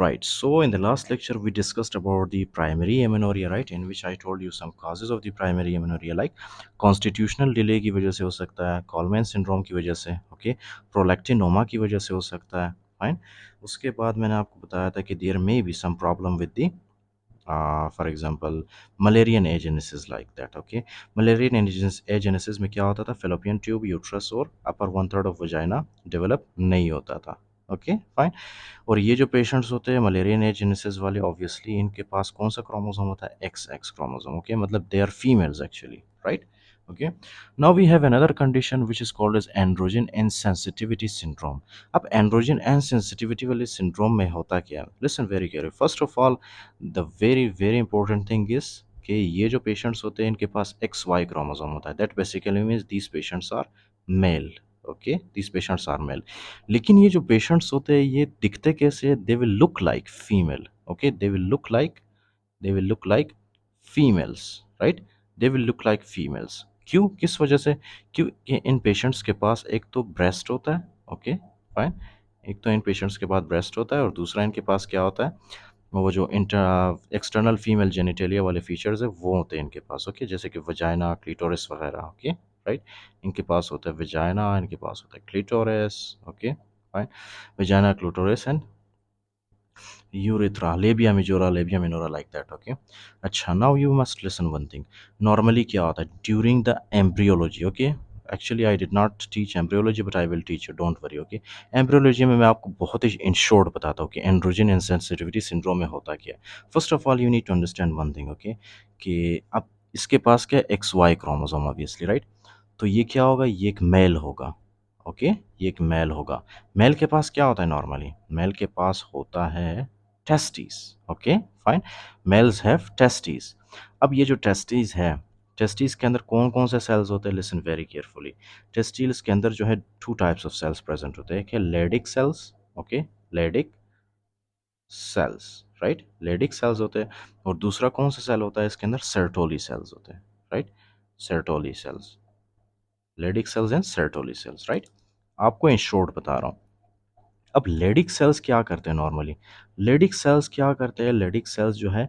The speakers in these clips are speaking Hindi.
Right. So in the last lecture, we discussed about the primary amenorrhea, right? In which I told you some causes of the primary amenorrhea, like constitutional delay की वजह से हो सकता है, कॉलमैन सिंड्रोम की वजह से, ओके, प्रोलैक्टिनोमा की वजह से हो सकता है, फाइन. उसके बाद मैंने आपको बताया था कि there may be some problem with the for example Mullerian agenesis like that, okay. Mullerian agenesis में क्या होता था, फेलोपियन ट्यूब, यूट्रस और upper one third of vagina develop नहीं होता था, ओके, फाइन. और ये जो पेशेंट्स होते हैं मलेरियन एजेनेसिस वाले, ऑब्वियसली इनके पास कौन सा क्रोमोसोम होता है, एक्स एक्स क्रोमोसोम, ओके, मतलब they are females actually, right. Okay. Now we have another condition which is called as androgen insensitivity syndrome. अब एंड्रोजन इनसेंसिटिविटी वाले सिंड्रोम में होता क्या है, listen very carefully. First of all, the very very important thing is कि ये जो पेशेंट्स होते हैं इनके पास एक्स वाई क्रोमोसोम होता है. That basically means these patients are male, okay, these patients are male. लेकिन ये जो पेशेंट्स होते हैं ये दिखते कैसे, they will look like female, okay, they will look like females, right. They will look like females. क्यों, किस वजह से? क्योंकि इन पेशेंट्स के पास एक तो ब्रेस्ट होता है, ओके, फाइन. एक तो इन पेशेंट्स के पास ब्रेस्ट होता है और दूसरा इनके पास क्या होता है, वो जो इंटर एक्सटर्नल फीमेल जेनिटेलिया वाले फीचर्स है वो होते हैं इनके पास, ओके, जैसे कि वजाइना, क्लिटोरिस वगैरह, ओके, राइट. इनके पास होता है वजाइना, इनके पास होता है clitoris, okay, fine. Vagina, clitoris and urethra, labia majora, labia minora, like that, okay. अच्छा, now you must listen one thing. Normally क्या होता है during the embryology, okay, actually I did not teach embryology but I will teach you, don't worry, okay. Embryology में मैं आपको बहुत ही इन शॉर्ट बताता हूँ कि एंड्रोजन इनसेंसिटिविटी सिंड्रोम में होता क्या है. First of all you need to understand one thing, okay, कि अब इसके पास क्या, X Y chromosome obviously, right. तो ये क्या होगा, ये एक मेल होगा, ओके, ये एक मेल होगा. मेल के पास क्या होता है नॉर्मली, मेल के पास होता है testis, okay, fine. Males have testis. अब ये जो टेस्टिस है, टेस्टिस के अंदर कौन कौन से सेल्स होते हैं, लिसन वेरी केयरफुली. टेस्टिल्स के अंदर जो है two types of cells present होते हैं. एक है Leydig cells, okay, Leydig cells, right, Leydig cells होते हैं. और दूसरा कौन सा सेल होता है इसके अंदर, सर्टोली सेल्स होते हैं, right, Sertoli cells, Leydig cells and Sertoli cells, right. आपको इन शॉर्ट बता रहा हूँ. अब लेडिक सेल्स क्या करते हैं नॉर्मली, लेडिक सेल्स क्या करते हैं, लेडिक सेल्स जो है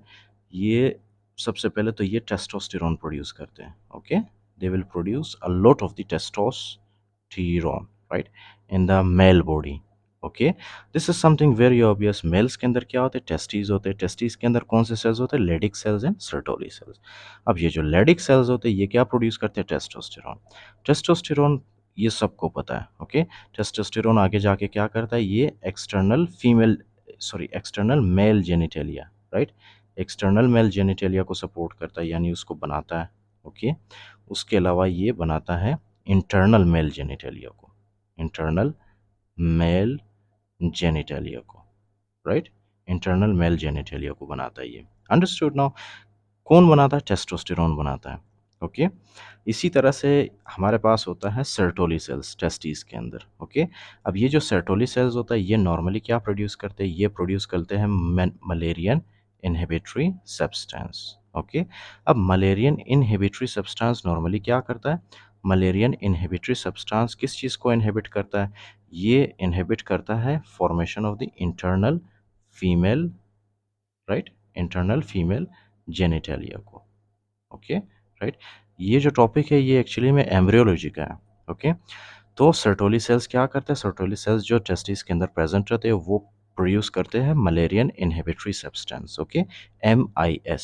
ये सबसे पहले तो ये टेस्टोस्टेरोन प्रोड्यूस करते हैं, okay. They will produce a lot of the testosterone, right, in the male body, okay. This is something very obvious. Males के अंदर क्या होते हैं, टेस्टीज होते हैं. टेस्टीज के अंदर कौन से सेल्स होते हैं, Leydig cells and Sertoli cells. अब ये जो लेडिक सेल्स होते हैं ये क्या प्रोड्यूस करते हैं, टेस्टोस्टेरोन. टेस्टोस्टेरोन ये सबको पता है, ओके. टेस्टोस्टेरोन आगे जाके क्या करता है, ये external female, sorry, external male genitalia, right, external male genitalia को सपोर्ट करता है यानी उसको बनाता है, ओके. उसके अलावा ये बनाता है इंटरनल मेल जेनिटेलिया को, इंटरनल मेल जेनिटेलिया को, राइट, इंटरनल मेल जेनिटेलिया को बनाता है ये. Understood now. कौन बनाता है, टेस्टोस्टेरोन बनाता है, ओके. इसी तरह से हमारे पास होता है सर्टोली सेल्स टेस्टिस के अंदर, ओके. अब ये जो सर्टोली सेल्स होता है ये नॉर्मली क्या प्रोड्यूस करते हैं, ये प्रोड्यूस करते हैं मलेरियन इनहिबिटरी सब्सटेंस, ओके. अब मलेरियन इनहिबिटरी सब्सटेंस नॉर्मली क्या करता है, मलेरियन इनहिबिटरी सब्सटेंस किस चीज़ को इनहिबिट करता है, ये इनहिबिट करता है formation of the internal female, right, internal female genitalia को, ओके, राइट. ये जो टॉपिक है ये एक्चुअली में एम्ब्रियोलॉजी का है, ओके. तो सर्टोली सेल्स क्या करते हैं, सर्टोली सेल्स जो टेस्टिस के अंदर प्रेजेंट रहते हैं वो प्रोड्यूस करते हैं Mullerian inhibitory substance, okay, MIS,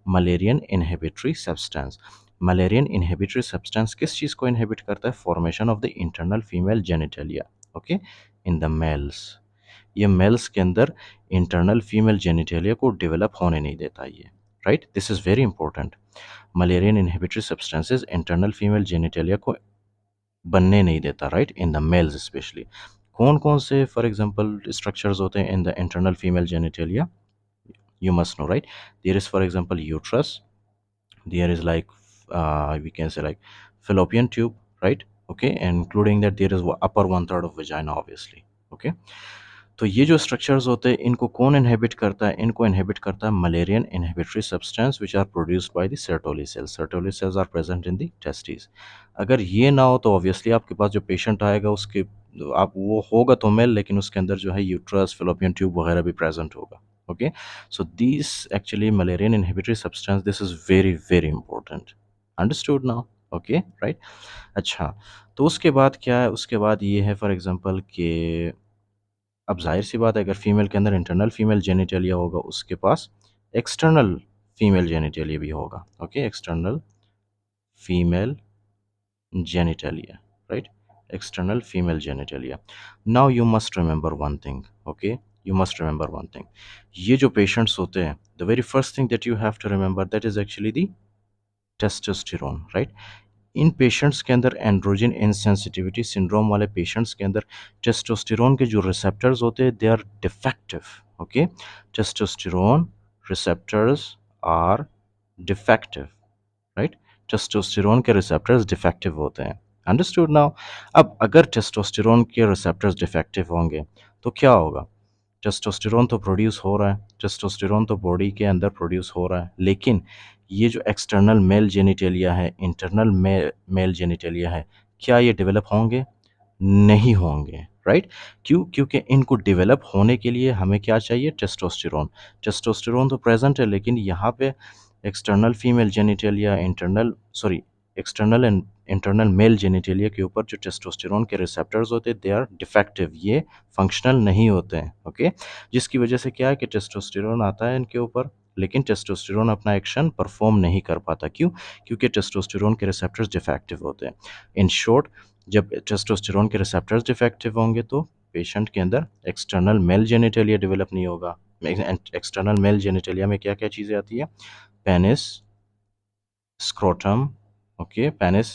Mullerian inhibitory substance. Mullerian inhibitory substance किस चीज़ को इनहिबिट करता है, formation of the internal female genitalia, okay, in the mails. ये मेल्स के अंदर इंटरनल फीमेल जेनिटेलिया को डेवलप होने नहीं देता ये, right. This is very important. Mullerian inhibitory substances internal female genitalia को बनने नहीं देता, right, in the mails specially. कौन कौन से फॉर एग्जांपल स्ट्रक्चर्स होते हैं in the internal female genitalia, you must know, right. There is for example uterus, there is like we can say like fallopian tube, right, okay, and including that there is upper one third of vagina obviously, okay. तो ये जो स्ट्रक्चर्स होते हैं इनको कौन इनहिबिट करता है, इनको इनहिबिट करता है Mullerian inhibitory substance which are produced by the Sertoli cells. Sertoli cells are present in the testis. अगर ये ना हो तो ऑब्वियसली आपके पास जो पेशेंट आएगा उसके आप वो होगा तो मेल, लेकिन उसके अंदर जो है यूट्रस फेलोपियन ट्यूब वगैरह भी प्रेजेंट होगा। Okay, so this actually Mullerian inhibitory substance, this is very very important. Understood now? Okay, right. अच्छा, तो उसके बाद क्या है, उसके बाद ये है फॉर एग्जांपल कि अब जाहिर सी बात है, अगर फीमेल के अंदर इंटरनल फीमेल जेनिटेलिया होगा, उसके पास एक्सटर्नल फीमेल जेनिटेलिया भी होगा। Okay, external female genitalia, right? External female genitalia. Now you must remember one thing. Okay, you must remember one thing. ये जो patients होते हैं, the very first thing that you have to remember, that is actually the testosterone, right? इन पेशेंट्स के अंदर एंड्रोजन इंसेंसिटिविटी सिंड्रोम वाले पेशेंट्स के अंदर टेस्टोस्टेरोन के जो रिसेप्टर्स होते हैं, they are defective. Okay, testosterone receptors are defective, right? Testosterone के रिसेप्टर्स डिफेक्टिव होते हैं। Understood now? अब अगर टेस्टोस्टेरोन के रिसेप्टर्स डिफेक्टिव होंगे तो क्या होगा? टेस्टोस्टेरोन तो प्रोड्यूस हो रहा है, टेस्टोस्टेरोन तो बॉडी के अंदर प्रोड्यूस हो रहा है, लेकिन ये जो एक्सटर्नल मेल जेनिटेलिया है, इंटरनल मेल जेनिटेलिया है, क्या ये डेवलप होंगे? नहीं होंगे, राइट? क्यों? क्योंकि इनको डेवलप होने के लिए हमें क्या चाहिए? टेस्टोस्टेरोन। टेस्टोस्टेरोन तो प्रेजेंट है, लेकिन यहाँ पे external female genitalia, internal sorry external and internal male genitalia के ऊपर जो टेस्टोस्टेरोन के रिसेप्टर्स होते हैं, दे आर डिफेक्टिव, ये फंक्शनल नहीं होते हैं। ओके, जिसकी वजह से क्या है कि टेस्टोस्टेरोन आता है इनके ऊपर, लेकिन टेस्टोस्टेरोन अपना एक्शन परफॉर्म नहीं कर पाता। क्यों? क्योंकि टेस्टोस्टेरोन के रिसेप्टर्स डिफेक्टिव होते हैं। इन शॉर्ट, जब टेस्टोस्टेरोन के रिसेप्टर्स डिफेक्टिव होंगे तो पेशेंट के अंदर एक्सटर्नल मेल जेनिटेलिया डेवलप नहीं होगा। एक्सटर्नल मेल जेनिटेलिया में क्या क्या चीज़ें आती है? Penis, scrotum, okay, penis,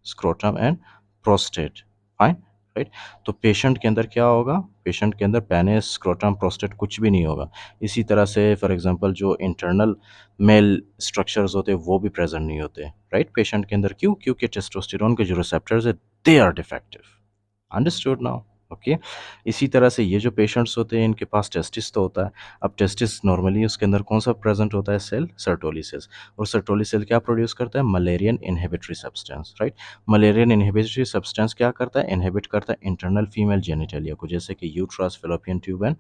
scrotum and prostate. Fine, right? तो पेशेंट के अंदर क्या होगा? पेशेंट के अंदर पेनिस, स्क्रोटम, प्रोस्टेट कुछ भी नहीं होगा। इसी तरह से फॉर एग्जांपल जो इंटरनल मेल स्ट्रक्चर्स होते हैं वो भी प्रेजेंट नहीं होते, राइट? पेशेंट के अंदर। क्यों? क्योंकि टेस्टोस्टेरोन के जो रिसेप्टर्स है, they are defective. Understood now? Okay, इसी तरह से ये जो पेशेंट्स होते हैं, इनके पास टेस्टिस तो होता है। अब टेस्टिस नॉर्मली उसके अंदर कौन सा प्रेजेंट होता है? Cell, Sertoli cells. और सर्टोली सेल क्या प्रोड्यूस करता है? Mullerian inhibitory substance, right? Mullerian inhibitory substance क्या करता है? इनहिबिट करता है इंटरनल फीमेल जेनिटेलिया को, जैसे कि uterus, fallopian tube and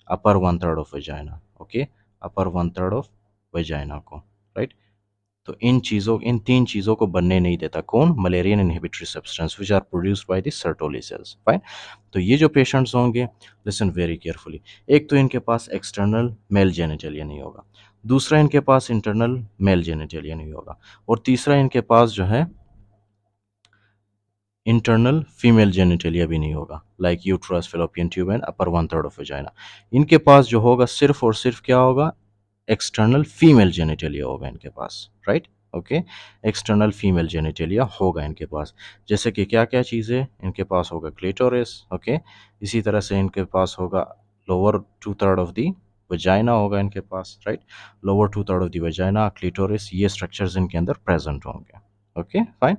upper one third of vagina. Okay, upper one third of vagina को, राइट? तो इन तीन चीज़ों को बनने नहीं देता। कौन? Mullerian inhibitory substance which are produced by the Sertoli cells. Fine, तो ये जो पेशेंट्स होंगे, लिसन वेरी केयरफुली। एक तो इनके पास एक्सटर्नल मेल जेनिटेलिया नहीं होगा, दूसरा इनके पास इंटरनल मेल जेनिटेलिया नहीं होगा, और तीसरा इनके पास जो है इंटरनल फीमेल जेनिटेलिया भी नहीं होगा, like uterus, fallopian tube and upper one third of vagina. इनके पास जो होगा सिर्फ और सिर्फ क्या होगा? एक्सटर्नल फीमेल जेनिटेलिया होगा इनके पास, right? Okay, external female genitalia होगा इनके पास। जैसे कि क्या क्या चीज़ें इनके पास होगा? क्लिटोरिस, ओके, इसी तरह से इनके पास होगा lower two third of the vagina होगा इनके पास, right? Lower two third of the vagina, clitoris, ये स्ट्रक्चर्स इनके अंदर प्रेजेंट होंगे। Okay, fine.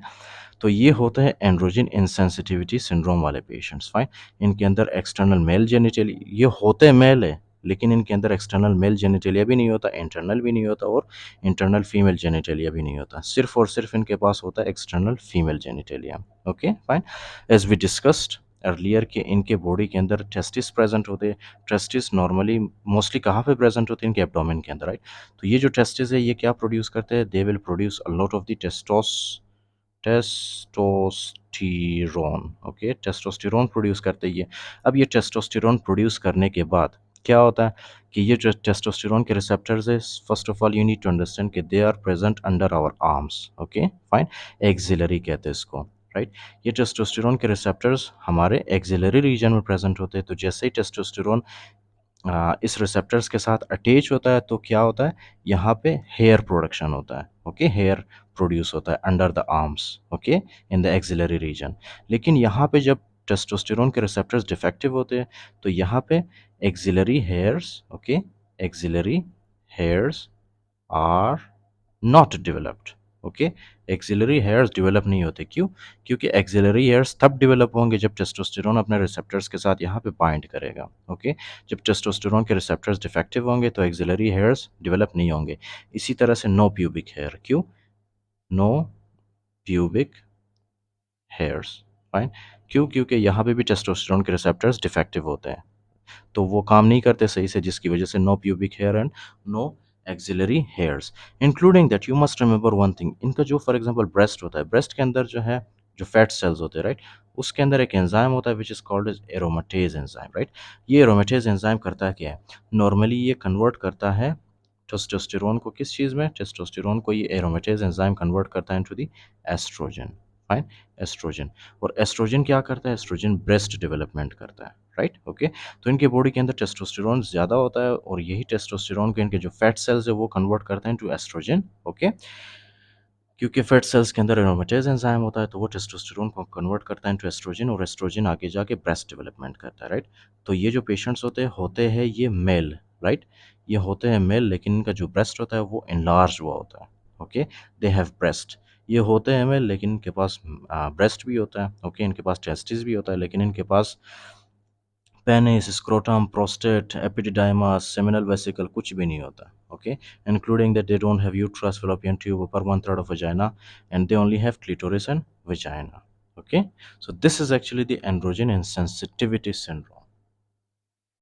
तो ये होता है एंड्रोजन इंसेंसिटिविटी सिंड्रोम वाले पेशेंट्स। फाइन, इनके अंदर एक्सटर्नल मेल जेनिटेलिया, ये होते मेल है, लेकिन इनके अंदर एक्सटर्नल मेल जेनिटेलिया भी नहीं होता, इंटरनल भी नहीं होता, और इंटरनल फीमेल जेनिटेलिया भी नहीं होता। सिर्फ और सिर्फ इनके पास होता है external female genitalia. Okay, fine. As we discussed earlier के इनके बॉडी के अंदर टेस्टिस प्रेजेंट होते हैं। टेस्टिस नॉर्मली मोस्टली कहाँ पे प्रेजेंट होते हैं? इनके एब्डोमेन के अंदर, राइट? तो ये जो टेस्टिस है, ये क्या प्रोड्यूस करते हैं? दे will produce a lot of the testosterone. Okay, testosterone produce करते ही है। अब ये टेस्टोस्टेरोन प्रोड्यूस करने के बाद क्या होता है कि ये जो टेस्टोस्टेरोन के रिसेप्टर्स है, first of all you need to understand कि they are present under our arms. Okay, fine, axillary कहते हैं इसको, राइट? ये टेस्टोस्टेरोन के रिसेप्टर्स हमारे एक्सिलरी रीजन में प्रेजेंट होते हैं। तो जैसे ही टेस्टोस्टेरोन इस रिसेप्टर्स के साथ अटैच होता है, तो क्या होता है? यहाँ पे हेयर प्रोडक्शन होता है। ओके, हेयर प्रोड्यूस होता है under the arms, okay, in the axillary region. लेकिन यहाँ पे जब टेस्टोस्टेरोन के रिसेप्टर्स डिफेक्टिव होते हैं, तो यहाँ पे axillary hairs, okay, axillary hairs are not developed. Okay, axillary hairs develop नहीं होते। क्यों? क्योंकि एक्सिलरी हेयर्स तब डेवलप होंगे जब टेस्टोस्टेरोन अपने रिसेप्टर्स के साथ यहाँ पे बाइंड करेगा। ओके, जब टेस्टोस्टेरोन के रिसेप्टर्स डिफेक्टिव होंगे तो एक्सिलरी हेयर्स डेवलप नहीं होंगे। इसी तरह से नो प्यूबिक हेयर। क्यों? No pubic hairs. फाइन। क्यों? क्योंकि यहाँ पे भी टेस्टोस्टेरोन के रिसेप्टर्स डिफेक्टिव होते हैं, तो वो काम नहीं करते सही से, जिसकी वजह से no pubic hair and no axillary hairs. Including that you must remember one thing, इनका जो फॉर एग्जांपल ब्रेस्ट होता है, ब्रेस्ट के अंदर जो है, जो फैट सेल्स होते हैं, राइट, उसके अंदर एक एंजाइम होता है which is called as aromatase enzyme, right. ये एरोमेटेज एंजाइम करता क्या है, नॉर्मली ये कन्वर्ट करता है टेस्टोस्टेरोन को किस चीज़ में, टेस्टोस्टेरोन को ये एरोमेटेज एंजाइम कन्वर्ट करता है into the estrogen, fine, estrogen. और एस्ट्रोजन क्या करता है, एस्ट्रोजन ब्रेस्ट डेवलपमेंट करता है, राइट, ओके। तो इनके बॉडी के अंदर टेस्टोस्टेरोन ज़्यादा होता है, और यही टेस्टोस्टेरोन को इनके जो फैट सेल्स है वो कन्वर्ट करते हैं टू एस्ट्रोजन, ओके। क्योंकि फैट सेल्स के अंदर एरोमेटेज एंजाइम होता है, तो वो टेस्टोस्टेरोन को कन्वर्ट करता है इनटू एस्ट्रोजन, और एस्ट्रोजन आगे जाके ब्रेस्ट डेवलपमेंट करता है, राइट। तो ये जो पेशेंट्स होते हैं ये मेल, राइट, ये होते हैं मेल, लेकिन इनका जो ब्रेस्ट होता है वो इनलार्ज हुआ होता है, ओके। They have breast. ये होते हैं मेल, लेकिन इनके पास ब्रेस्ट भी होता है, ओके, इनके पास टेस्टिस भी होता है, लेकिन इनके पास penis, scrotum, prostate, epididymis, seminal vesicle कुछ भी नहीं होता, okay, including that they don't have uterus, fallopian tube, upper one third of vagina, and they only have clitoris and vagina, okay. So this is actually the androgen insensitivity syndrome.